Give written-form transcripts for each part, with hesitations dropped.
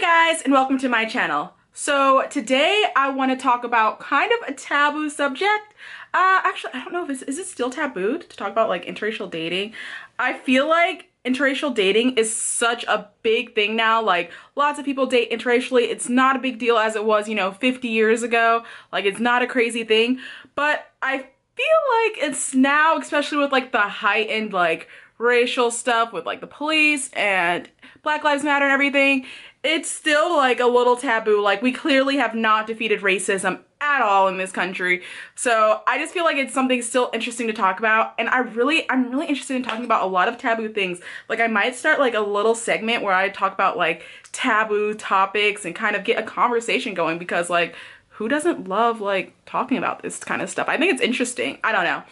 Hi guys, and welcome to my channel. So today I want to talk about kind of a taboo subject. Actually, I don't know if is it still taboo to talk about like interracial dating? I feel like interracial dating is such a big thing now. Like lots of people date interracially. It's not a big deal as it was, 50 years ago. Like it's not a crazy thing, but I feel like it's now, especially with like the heightened like racial stuff with like the police and Black Lives Matter and everything, it's still like a little taboo. Like we clearly have not defeated racism at all in this country. So I just feel like it's something still interesting to talk about. And I'm really interested in talking about a lot of taboo things. Like I might start like a little segment where I talk about like taboo topics and kind of get a conversation going, because like who doesn't love like talking about this kind of stuff? I think it's interesting. I don't know.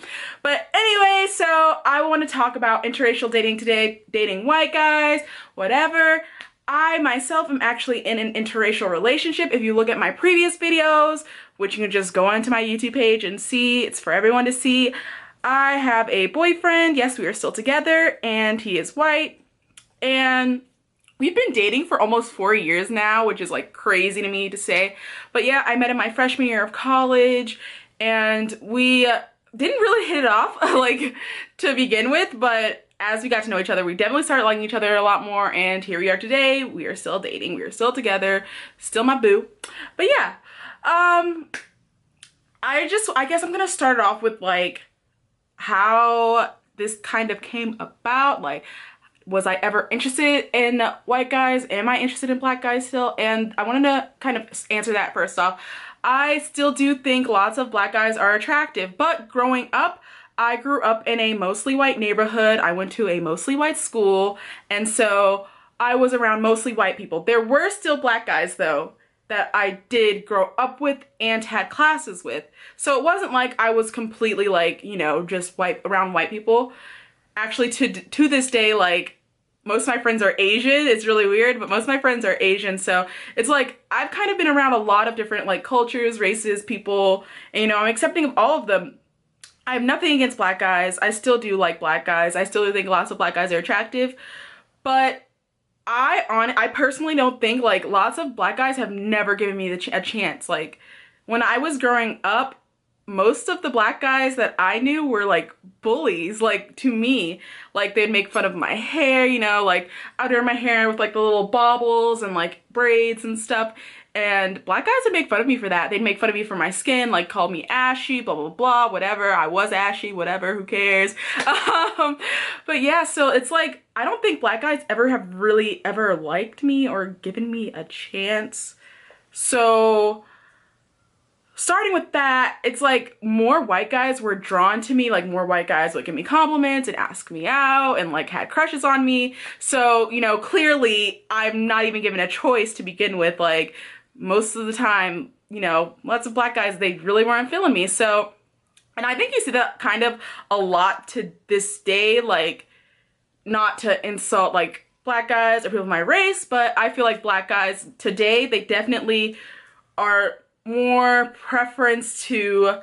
But anyway, so I want to talk about interracial dating today, dating white guys, whatever. I myself am actually in an interracial relationship. If you look at my previous videos, which you can just go onto my YouTube page and see, it's for everyone to see. I have a boyfriend. Yes, we are still together, and he is white. And we've been dating for almost 4 years now, which is like crazy to me to say. But yeah, I met him my freshman year of college, and we didn't really hit it off like to begin with, but as we got to know each other, we definitely started liking each other a lot more, and here we are today. We are still dating. We are still together. Still my boo. But yeah, I guess I'm gonna start it off with like how this kind of came about. Like, was I ever interested in white guys? Am I interested in black guys still? And I wanted to kind of answer that first off. I still do think lots of black guys are attractive, but growing up, I grew up in a mostly white neighborhood. I went to a mostly white school, and so I was around mostly white people. There were still black guys though that I did grow up with and had classes with. So it wasn't like I was completely like, just around white people. Actually, to this day, like most of my friends are Asian. It's really weird, but most of my friends are Asian. So it's like I've kind of been around a lot of different like cultures, races, people, and I'm accepting of all of them. I have nothing against black guys. I still do like black guys. I still do think lots of black guys are attractive, but I personally don't think like lots of black guys have never given me a chance. Like when I was growing up, most of the black guys that I knew were like bullies, like to me. Like they'd make fun of my hair, like I'd wear my hair with like the little baubles and like braids and stuff. And black guys would make fun of me for that. They'd make fun of me for my skin, like call me ashy, blah, blah, blah, whatever. I was ashy, whatever, who cares? But yeah, so it's like, I don't think black guys have really ever liked me or given me a chance. So starting with that, it's like more white guys were drawn to me, like more white guys would give me compliments and ask me out and like had crushes on me. So, clearly I'm not even given a choice to begin with. Like most of the time, lots of black guys, they really weren't feeling me. So, and I think you see that kind of a lot to this day, like not to insult like black guys or people of my race, but I feel like black guys today, they definitely are more preference to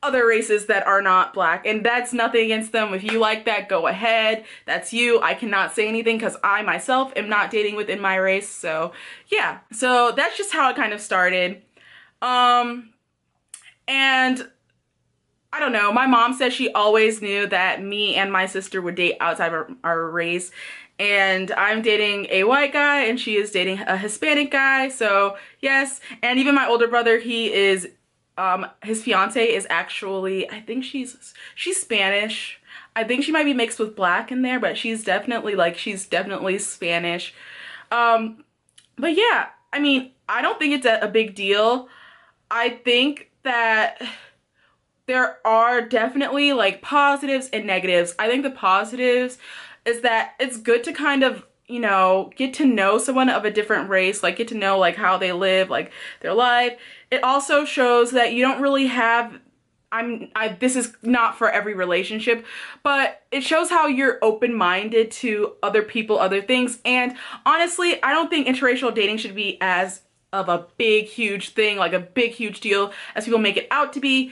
other races that are not black, and that's nothing against them. If you like that, go ahead, that's you. I cannot say anything because I myself am not dating within my race. So yeah, so that's just how it kind of started. And I don't know, my mom says she always knew that me and my sister would date outside of our race, and I'm dating a white guy and she is dating a Hispanic guy. So yes, and even my older brother, he is his fiance is actually, I think she's Spanish. I think she might be mixed with black in there, but she's definitely Spanish. But yeah, I mean, I don't think it's a big deal. I think that there are definitely like positives and negatives. I think the positives is that it's good to kind of, get to know someone of a different race, like get to know like how they live, like their life. It also shows that you don't really have, this is not for every relationship, but it shows how you're open-minded to other people, other things. And honestly, I don't think interracial dating should be as of a big, huge thing, like a big, huge deal as people make it out to be.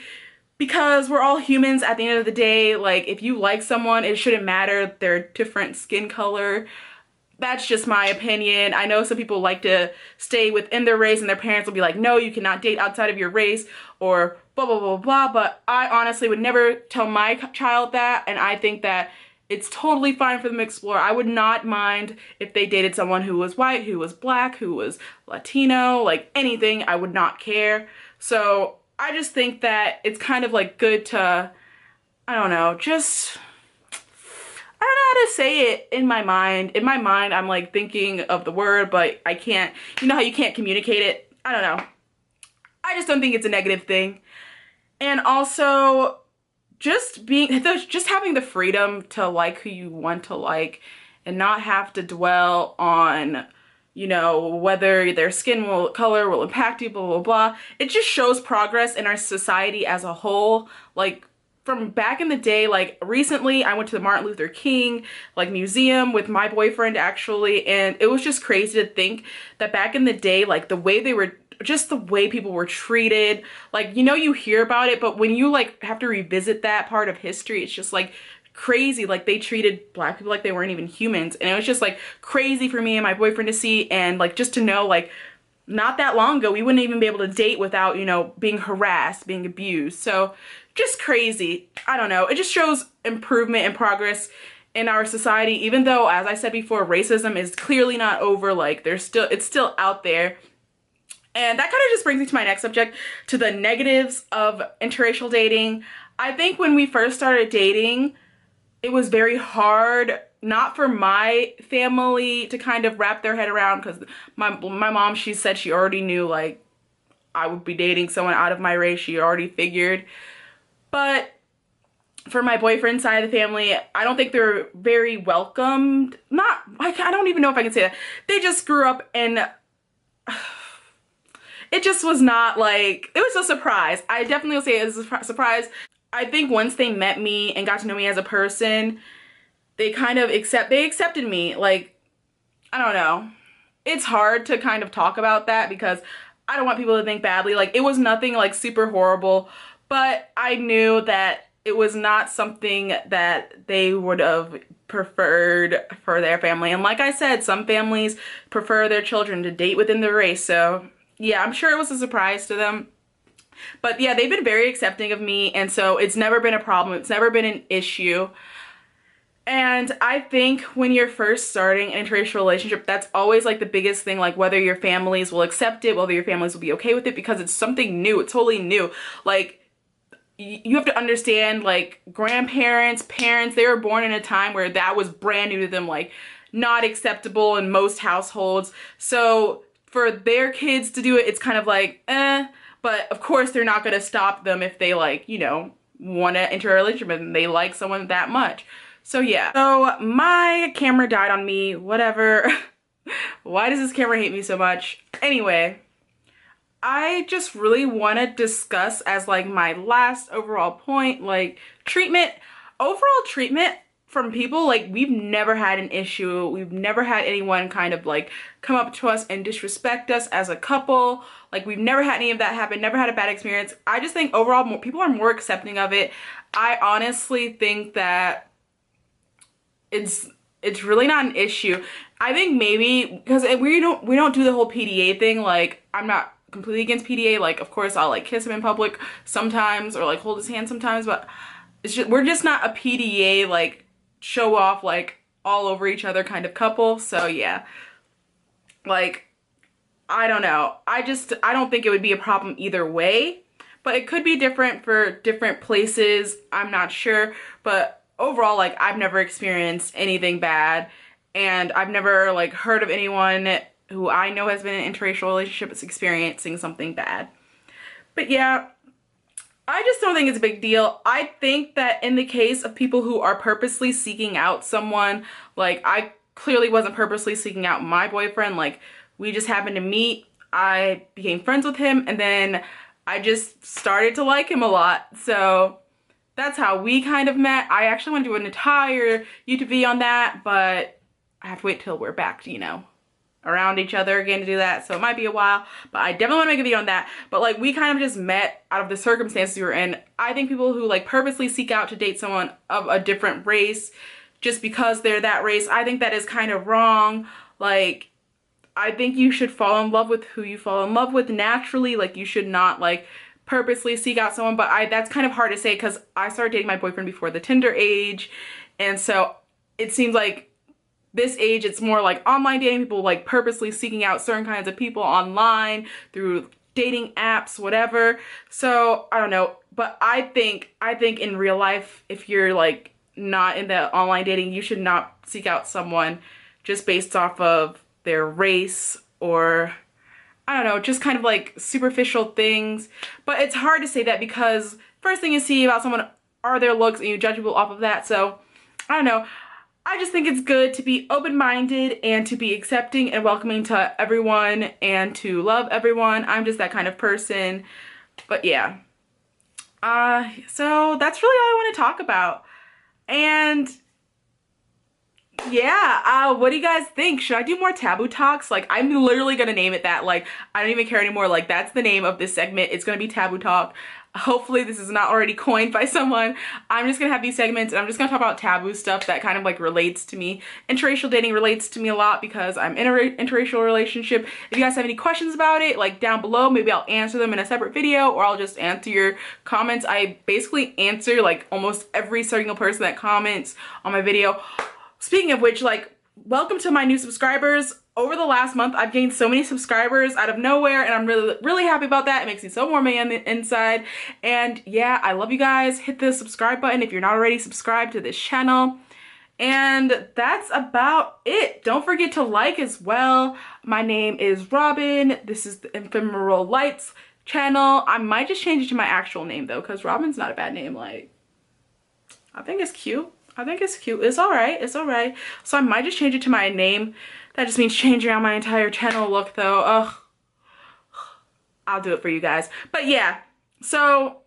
Because we're all humans at the end of the day. Like if you like someone, it shouldn't matter their different skin color. that's just my opinion. I know some people like to stay within their race and their parents will be like, no, you cannot date outside of your race or blah, blah, blah, blah. But I honestly would never tell my child that. And I think that it's totally fine for them to explore. I would not mind if they dated someone who was white, who was black, who was Latino, like anything. I would not care. So I just think that it's kind of like good to, I don't know, just, I don't know how to say it in my mind. In my mind, I'm like thinking of the word, but I can't, you know how you can't communicate it? I don't know. I just don't think it's a negative thing. And also just having the freedom to like who you want to like and not have to dwell on, you know, whether their skin color will impact you, blah, blah, blah. It just shows progress in our society as a whole. Like, from back in the day, like recently I went to the Martin Luther King like museum with my boyfriend actually, and it was just crazy to think that back in the day, like the way they were, just the way people were treated, like, you know, you hear about it, but when you like have to revisit that part of history, it's just like crazy. Like they treated black people like they weren't even humans, and it was just like crazy for me and my boyfriend to see, and like just to know like not that long ago we wouldn't even be able to date without, you know, being harassed, being abused. So just crazy. I don't know. It just shows improvement and progress in our society, even though, as I said before, racism is clearly not over. Like it's still out there. And that kind of just brings me to my next subject, to the negatives of interracial dating. I think when we first started dating, it was very hard, not for my family to kind of wrap their head around, because my mom, she said she already knew like I would be dating someone out of my race. She already figured. But for my boyfriend's side of the family, I don't think they're very welcomed. I don't even know if I can say that. They just grew up and it just was not like, it was a surprise. I definitely will say it was a surprise. I think once they met me and got to know me as a person, they kind of accepted me. Like, I don't know. It's hard to kind of talk about that because I don't want people to think badly. Like, it was nothing like super horrible, but I knew that it was not something that they would have preferred for their family. And like I said, some families prefer their children to date within the race. So yeah, I'm sure it was a surprise to them. But yeah, they've been very accepting of me, and so it's never been a problem. It's never been an issue. And I think when you're first starting an interracial relationship, that's always like the biggest thing, like whether your families will accept it, whether your families will be okay with it, because it's something new. It's totally new. Like, you have to understand, like, grandparents, parents, they were born in a time where that was brand new to them, like not acceptable in most households. So for their kids to do it, it's kind of like, but of course they're not going to stop them if they, like, you know, want to enter a relationship and they like someone that much. So yeah, so my camera died on me, whatever. Why does this camera hate me so much? Anyway, I just really want to discuss as like my last overall point, like overall treatment from people. Like, we've never had an issue. We've never had anyone kind of like come up to us and disrespect us as a couple. Like, we've never had any of that happen, never had a bad experience. I just think overall people are more accepting of it. I honestly think that it's really not an issue. I think maybe because we don't do the whole PDA thing. Like, I'm not completely against PDA. Like, of course I'll like kiss him in public sometimes or like hold his hand sometimes, but it's just, we're just not a PDA like show off like all over each other kind of couple. So yeah, like, I don't know. I don't think it would be a problem either way, but it could be different for different places. I'm not sure, but overall, like, I've never experienced anything bad, and I've never like heard of anyone who I know has been in an interracial relationship is experiencing something bad. But yeah, I just don't think it's a big deal. I think that in the case of people who are purposely seeking out someone, like, I clearly wasn't purposely seeking out my boyfriend. Like, we just happened to meet, I became friends with him, and then I just started to like him a lot. So that's how we kind of met. I actually want to do an entire YouTube video on that, but I have to wait till we're back, you know, around each other again to do that. So it might be a while, but I definitely want to make a video on that. But like, we kind of just met out of the circumstances we were in. I think people who like purposely seek out to date someone of a different race just because they're that race. I think that is kind of wrong. Like, I think you should fall in love with who you fall in love with naturally. Like, you should not like purposely seek out someone. But that's kind of hard to say because I started dating my boyfriend before the Tinder age. And so it seems like this age, it's more like online dating, people like purposely seeking out certain kinds of people online through dating apps, whatever. So I don't know. But I think in real life, if you're like not in the online dating, you should not seek out someone just based off of their race or I don't know, just kind of like superficial things. But it's hard to say that because first thing you see about someone are their looks and you judge people off of that. So I don't know. I just think it's good to be open-minded and to be accepting and welcoming to everyone and to love everyone. I'm just that kind of person. But yeah. So that's really all I want to talk about. And yeah, what do you guys think? Should I do more taboo talks? Like, I'm literally gonna name it that. Like, I don't even care anymore. Like, that's the name of this segment. It's gonna be taboo talk. Hopefully this is not already coined by someone. I'm just gonna have these segments and I'm just gonna talk about taboo stuff that kind of like relates to me. Interracial dating relates to me a lot because I'm in an interracial relationship. If you guys have any questions about it, like down below, maybe I'll answer them in a separate video or I'll just answer your comments. I basically answer like almost every single person that comments on my video. Speaking of which, like, welcome to my new subscribers. Over the last month, I've gained so many subscribers out of nowhere, and I'm really happy about that. It makes me so warm on the inside. And yeah, I love you guys. Hit the subscribe button if you're not already subscribed to this channel. And that's about it. Don't forget to like as well. My name is Robin. This is the Ephemeral Lights channel. I might just change it to my actual name though, because Robin's not a bad name. Like, I think it's cute. I think it's cute. It's alright. It's alright. So I might just change it to my name. That just means changing out my entire channel look though. Ugh. I'll do it for you guys. But yeah. So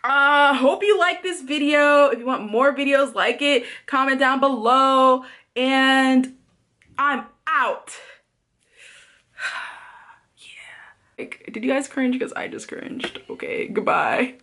hope you like this video. If you want more videos like it, comment down below. And I'm out. Yeah. Like, did you guys cringe? Because I just cringed. Okay, goodbye.